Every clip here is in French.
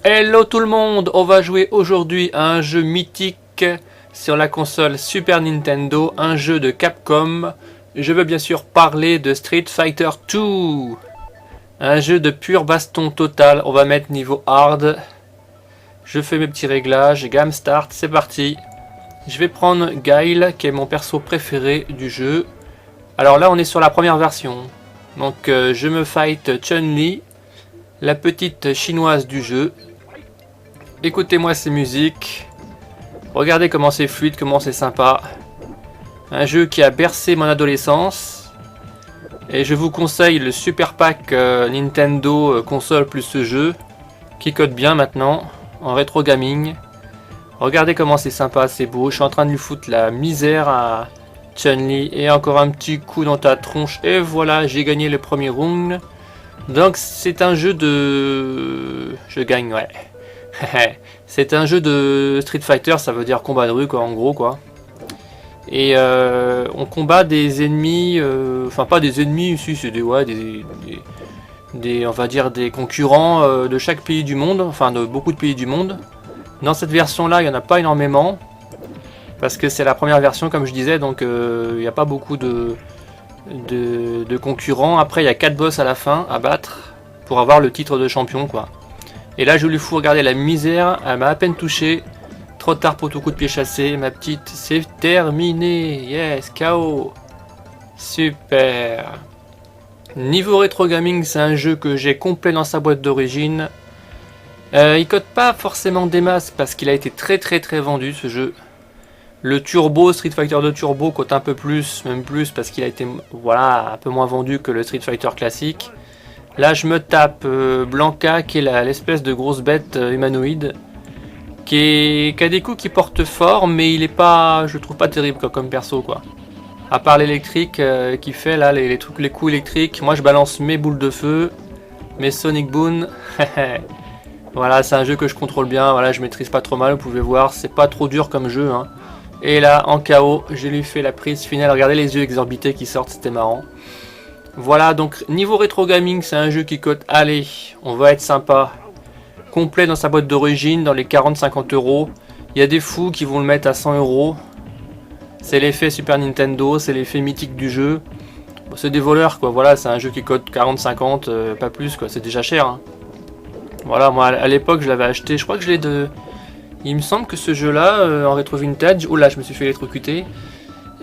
Hello tout le monde, on va jouer aujourd'hui à un jeu mythique sur la console Super Nintendo, un jeu de Capcom. Je veux bien sûr parler de Street Fighter 2. Un jeu de pur baston total, on va mettre niveau hard. Je fais mes petits réglages, gamme start, c'est parti. Je vais prendre Guile qui est mon perso préféré du jeu. Alors là on est sur la première version. Donc je me fight Chun-Li, la petite chinoise du jeu. Écoutez-moi ces musiques. Regardez comment c'est fluide, comment c'est sympa. Un jeu qui a bercé mon adolescence. Et je vous conseille le Super Pack Nintendo console plus ce jeu. Qui code bien maintenant, en rétro gaming. Regardez comment c'est sympa, c'est beau. Je suis en train de lui foutre la misère à Chun-Li. Et encore un petit coup dans ta tronche. Et voilà, j'ai gagné le premier round. Donc c'est un jeu de... Je gagne, ouais. C'est un jeu de Street Fighter, ça veut dire combat de rue quoi, en gros quoi. Et on combat des ennemis, enfin pas des ennemis, si c'est des, ouais, on va dire des concurrents de chaque pays du monde, enfin de beaucoup de pays du monde. Dans cette version là il n'y en a pas énormément, parce que c'est la première version comme je disais, donc il n'y a pas beaucoup de concurrents. Après il y a 4 boss à la fin à battre pour avoir le titre de champion quoi. Et là je lui fous regarder la misère, elle m'a à peine touché. Trop tard pour tout coup de pied chassé, ma petite, c'est terminé. Yes, KO. Super. Niveau rétro gaming, c'est un jeu que j'ai complet dans sa boîte d'origine. Il code pas forcément des masses parce qu'il a été très vendu ce jeu. Le Turbo, Street Fighter 2 Turbo cote un peu plus, même plus parce qu'il a été voilà, un peu moins vendu que le Street Fighter classique. Là je me tape Blanca qui est l'espèce de grosse bête humanoïde qui a des coups qui portent fort mais il est pas, je le trouve pas terrible quoi, comme perso quoi. À part l'électrique qui fait là les coups électriques, moi je balance mes boules de feu, mes Sonic Boom. Voilà, c'est un jeu que je contrôle bien, voilà, je maîtrise pas trop mal, vous pouvez voir, c'est pas trop dur comme jeu hein. Et là en KO, je lui fais la prise finale, regardez les yeux exorbités qui sortent, c'était marrant. Voilà, donc niveau rétro gaming, c'est un jeu qui cote, allez, on va être sympa. Complet dans sa boîte d'origine, dans les 40-50 €. Il y a des fous qui vont le mettre à 100 €. C'est l'effet Super Nintendo, c'est l'effet mythique du jeu. Bon, c'est des voleurs quoi, voilà, c'est un jeu qui cote 40-50, pas plus quoi, c'est déjà cher. Hein. Voilà, moi à l'époque je l'avais acheté, je crois que je l'ai de... Il me semble que ce jeu là, en rétro vintage, oh là je me suis fait électrocuter.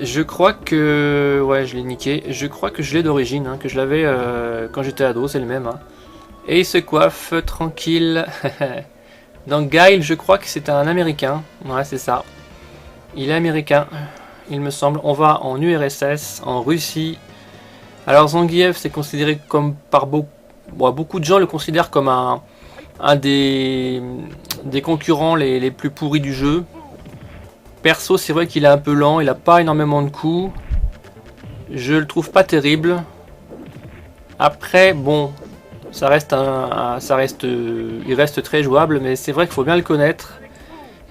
Je crois que... Ouais, je l'ai niqué. Je crois que je l'ai d'origine, hein, que je l'avais quand j'étais ado, c'est le même. Hein. Et il se coiffe, tranquille. Donc Guile, je crois que c'est un Américain. Ouais, c'est ça. Il est américain, il me semble. On va en URSS, en Russie. Alors Zangief, c'est considéré comme par beaucoup de gens le considèrent comme un des concurrents les plus pourris du jeu. Perso, c'est vrai qu'il est un peu lent, il a pas énormément de coups. Je le trouve pas terrible. Après, bon, ça reste il reste très jouable, mais c'est vrai qu'il faut bien le connaître.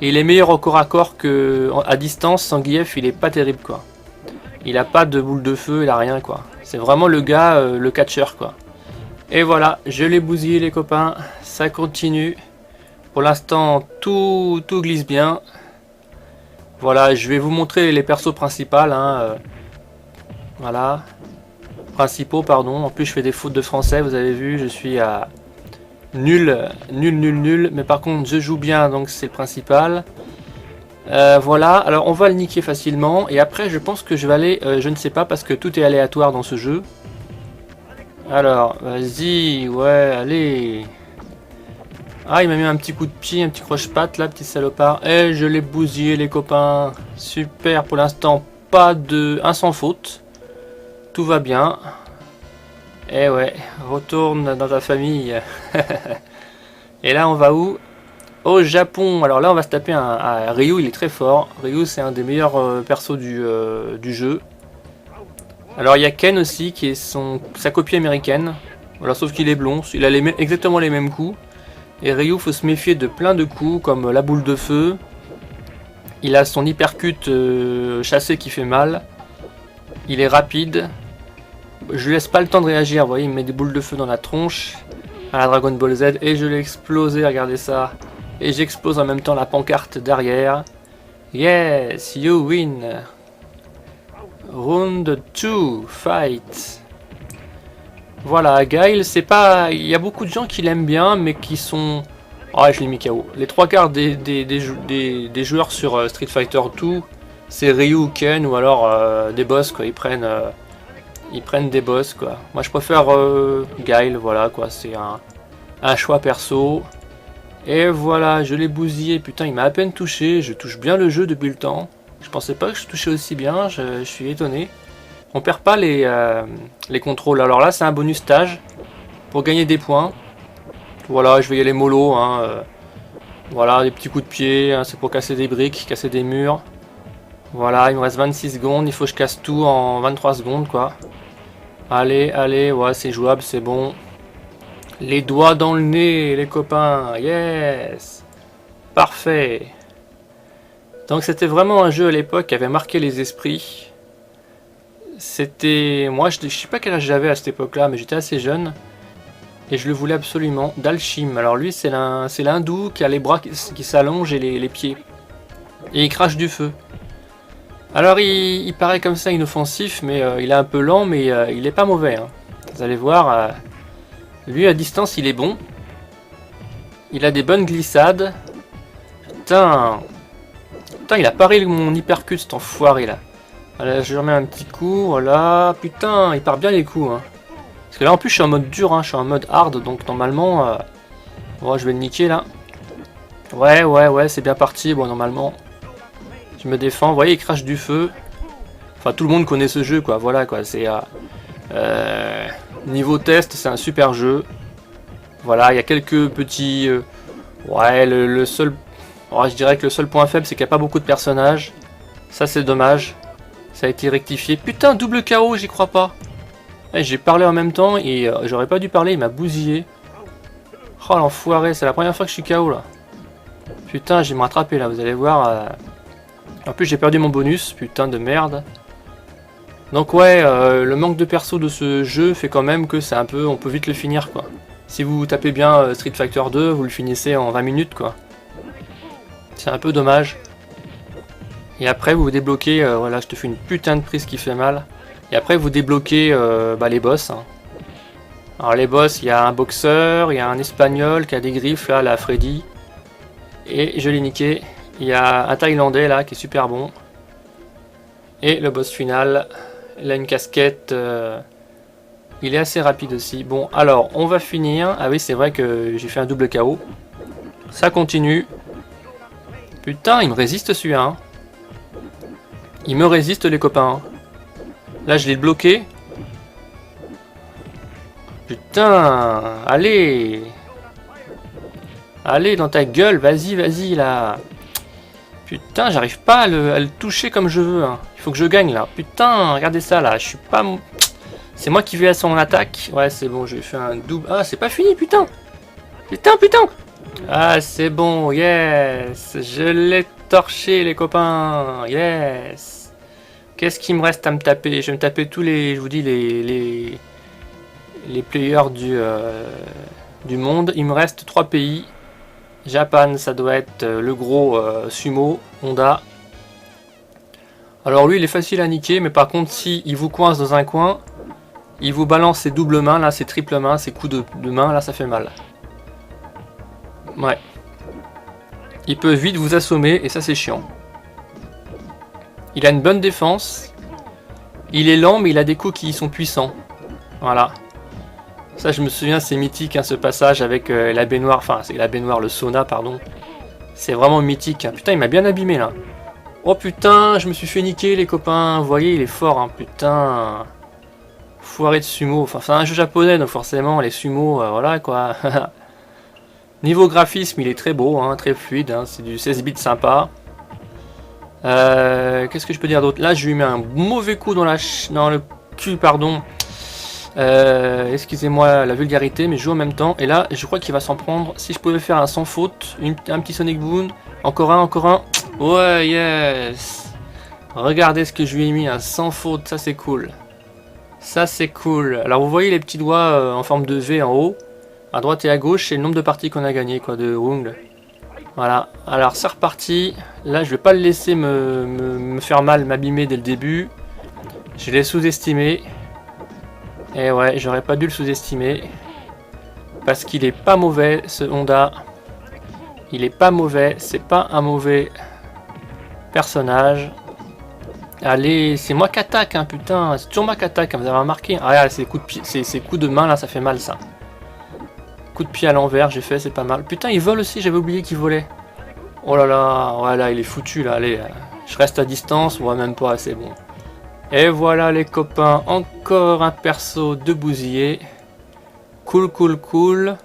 Et il est meilleur au corps à corps qu'à distance. Zangief, il est pas terrible quoi. Il a pas de boule de feu, il a rien quoi. C'est vraiment le gars, le catcheur quoi. Et voilà, je l'ai bousillé les copains, ça continue. Pour l'instant, tout glisse bien. Voilà, je vais vous montrer les persos principaux, hein, voilà, principaux, pardon. En plus, je fais des fautes de français, vous avez vu, je suis à nul, mais par contre, je joue bien, donc c'est le principal. Voilà, alors on va le niquer facilement, et après, je pense que je vais aller, je ne sais pas, parce que tout est aléatoire dans ce jeu. Alors, vas-y, ouais, allez. Ah, il m'a mis un petit coup de pied, un petit croche-patte là, petit salopard. Et je l'ai bousillé les copains. Super, pour l'instant, pas de... un sans faute. Tout va bien. Et ouais, retourne dans ta famille. Et là, on va où? Au Japon. Alors là, on va se taper un Ryu, il est très fort. Ryu, c'est un des meilleurs persos du jeu. Alors, il y a Ken aussi, qui est sa copie américaine. Voilà, sauf qu'il est blond. Il a exactement les mêmes coups. Et Ryu, faut se méfier de plein de coups, comme la boule de feu. Il a son hypercute chassé qui fait mal. Il est rapide. Je lui laisse pas le temps de réagir, vous voyez, il me met des boules de feu dans la tronche. à la Dragon Ball Z et je l'ai explosé, regardez ça. Et j'explose en même temps la pancarte derrière. Yes, you win. Round 2, fight. Voilà, Guile, c'est pas... Il y a beaucoup de gens qui l'aiment bien, mais qui sont... Ah, je l'ai mis KO. Les trois quarts des joueurs sur Street Fighter 2, c'est Ryu ou Ken, ou alors des boss, quoi. Ils prennent des boss, quoi. Moi, je préfère Guile, voilà, quoi. C'est un choix perso. Et voilà, je l'ai bousillé. Putain, il m'a à peine touché. Je touche bien le jeu depuis le temps. Je pensais pas que je touchais aussi bien. Je suis étonné. On perd pas les contrôles. Alors là, c'est un bonus stage pour gagner des points. Voilà, je vais y aller mollo. Hein. Voilà, des petits coups de pied. Hein, c'est pour casser des briques, casser des murs. Voilà, il me reste 26 secondes. Il faut que je casse tout en 23 secondes, quoi. Allez, allez. Ouais, c'est jouable, c'est bon. Les doigts dans le nez, les copains. Yes. Parfait. Donc c'était vraiment un jeu à l'époque qui avait marqué les esprits. C'était... Moi, je sais pas quel âge j'avais à cette époque-là, mais j'étais assez jeune. Et je le voulais absolument. Dalshim. Alors lui, c'est l'hindou qui a les bras qui s'allongent et les pieds. Et il crache du feu. Alors il paraît comme ça inoffensif, mais il est un peu lent, mais il est pas mauvais. Hein. Vous allez voir, lui à distance, il est bon. Il a des bonnes glissades. Putain, il a paré mon hypercut, cet enfoiré là. Voilà, je lui remets un petit coup, voilà. Putain, il part bien les coups. Hein. Parce que là en plus je suis en mode dur, hein. Je suis en mode hard, donc normalement... Bon, je vais le niquer là. Ouais, c'est bien parti. Bon, normalement, je me défends. Vous voyez, il crache du feu. Enfin, tout le monde connaît ce jeu, quoi. Voilà, quoi. C'est... niveau test, c'est un super jeu. Voilà, il y a quelques petits... ouais, le seul... Oh, je dirais que le seul point faible, c'est qu'il n'y a pas beaucoup de personnages. Ça, c'est dommage. Ça a été rectifié. Putain, double KO, j'y crois pas. Eh, j'ai parlé en même temps et j'aurais pas dû parler, il m'a bousillé. Oh, l'enfoiré, c'est la première fois que je suis KO, là. Putain, j'ai me rattrapé, là, vous allez voir. En plus, j'ai perdu mon bonus, putain de merde. Donc ouais, le manque de perso de ce jeu fait quand même que c'est un peu... On peut vite le finir, quoi. Si vous tapez bien Street Fighter 2, vous le finissez en 20 minutes, quoi. C'est un peu dommage. Et après, vous débloquez... voilà, je te fais une putain de prise qui fait mal. Et après, vous débloquez les boss. Hein. Alors les boss, il y a un boxeur, il y a un espagnol qui a des griffes, là, la Freddy. Et je l'ai niqué. Il y a un Thaïlandais, là, qui est super bon. Et le boss final, il a une casquette... il est assez rapide aussi. Bon, alors, on va finir. Ah oui, c'est vrai que j'ai fait un double KO. Ça continue. Putain, il me résiste celui-là. Hein. Il me résiste, les copains. Hein. Là, je l'ai bloqué. Putain, allez. Allez, dans ta gueule, vas-y, là. Putain, j'arrive pas à le toucher comme je veux. Hein. Il faut que je gagne, là. Putain, regardez ça, là. Je suis pas... C'est moi qui vais à son attaque. Ouais, c'est bon, j'ai fait un double... Ah, c'est pas fini, putain. Putain. Ah, c'est bon, yes. Je l'ai torché, les copains. Yes. Qu'est-ce qu'il me reste à me taper? Je vais me taper tous les... Je vous dis, les players du monde. Il me reste 3 pays. Japan, ça doit être le gros sumo, Honda. Alors lui, il est facile à niquer, mais par contre, si il vous coince dans un coin, il vous balance ses doubles mains, là, ses triples mains, ses coups de main, là, ça fait mal. Ouais. Il peut vite vous assommer, et ça, c'est chiant. Il a une bonne défense. Il est lent, mais il a des coups qui sont puissants. Voilà. Ça, je me souviens, c'est mythique, hein, ce passage avec la baignoire, enfin, c'est la baignoire, le sauna, pardon. C'est vraiment mythique. Hein. Putain, il m'a bien abîmé, là. Oh, putain, je me suis fait niquer, les copains. Vous voyez, il est fort, hein, putain. Foiré de sumo. Enfin, c'est un jeu japonais, donc forcément, les sumos, voilà, quoi. Niveau graphisme, il est très beau, hein, très fluide. Hein, c'est du 16 bits sympa. Qu'est-ce que je peux dire d'autre? Là, je lui mets un mauvais coup dans le cul, pardon. Excusez-moi la vulgarité, mais je joue en même temps. Et là, je crois qu'il va s'en prendre. Si je pouvais faire un sans faute, un petit Sonic Boom. Encore un. Ouais, yes. Regardez ce que je lui ai mis, un sans faute. Ça, c'est cool. Ça, c'est cool. Alors, vous voyez les petits doigts en forme de V en haut. À droite et à gauche, c'est le nombre de parties qu'on a gagné, quoi, de rounds. Voilà, alors c'est reparti. Là, je vais pas le laisser me faire mal, m'abîmer dès le début. Je l'ai sous-estimé. Et ouais, j'aurais pas dû le sous-estimer. Parce qu'il est pas mauvais, ce Honda. Il est pas mauvais, c'est pas un mauvais personnage. Allez, c'est moi qui attaque, hein, putain. C'est toujours moi qui attaque, hein, vous avez remarqué. Ah, regarde, ces coups de pied, ces coups de main là, ça fait mal ça. Coup de pied à l'envers, j'ai fait, c'est pas mal. Putain, il vole aussi, j'avais oublié qu'il volait. Oh là là, voilà, il est foutu là, allez. Je reste à distance, ou même pas, c'est bon. Et voilà les copains, encore un perso de bousillé. Cool, cool, cool.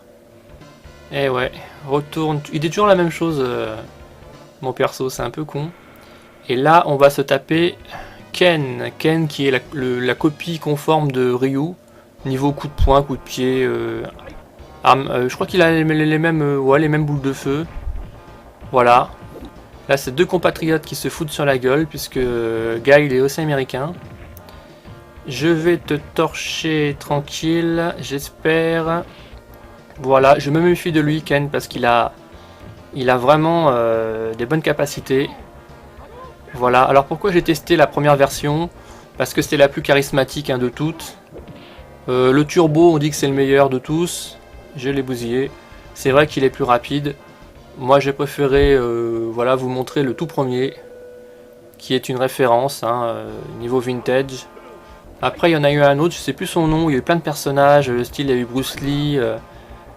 Et ouais, retourne. Il est toujours la même chose, mon perso, c'est un peu con. Et là, on va se taper Ken. Ken qui est la copie conforme de Ryu. Niveau coup de poing, coup de pied. Je crois qu'il a les mêmes, ouais, les mêmes boules de feu. Voilà. Là, c'est deux compatriotes qui se foutent sur la gueule, puisque Guy, il est aussi américain. Je vais te torcher tranquille, j'espère. Voilà, je me méfie de lui, Ken, parce qu'il a vraiment des bonnes capacités. Voilà, alors pourquoi j'ai testé la première version? Parce que c'était la plus charismatique, hein, de toutes. Le turbo, on dit que c'est le meilleur de tous. Je l'ai bousillé. C'est vrai qu'il est plus rapide. Moi j'ai préféré voilà, vous montrer le tout premier, qui est une référence, hein, niveau vintage. Après il y en a eu un autre, je sais plus son nom, il y a eu plein de personnages, le style il y a eu Bruce Lee.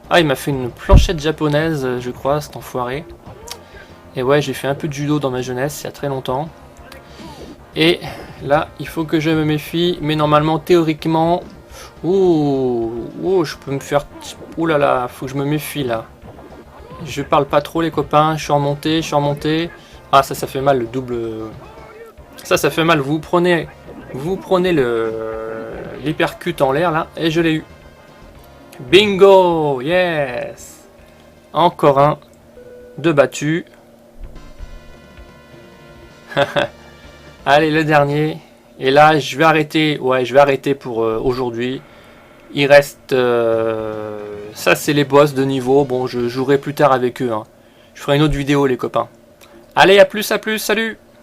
Ah, il m'a fait une planchette japonaise, je crois, cet enfoiré. Et ouais, j'ai fait un peu de judo dans ma jeunesse, il y a très longtemps. Et là, il faut que je me méfie, mais normalement, théoriquement... Oh, je peux me faire... Ouh là là, faut que je me méfie là. Je parle pas trop les copains, je suis remonté. Ah, ça fait mal le double... Ça fait mal, vous prenez l'hypercute en l'air là, et je l'ai eu. Bingo, yes. Encore un de battu. Allez, le dernier. Et là, je vais arrêter. Ouais, je vais arrêter pour aujourd'hui. Il reste... ça, c'est les boss de niveau. Bon, je jouerai plus tard avec eux, hein. Je ferai une autre vidéo, les copains. Allez, à plus, salut.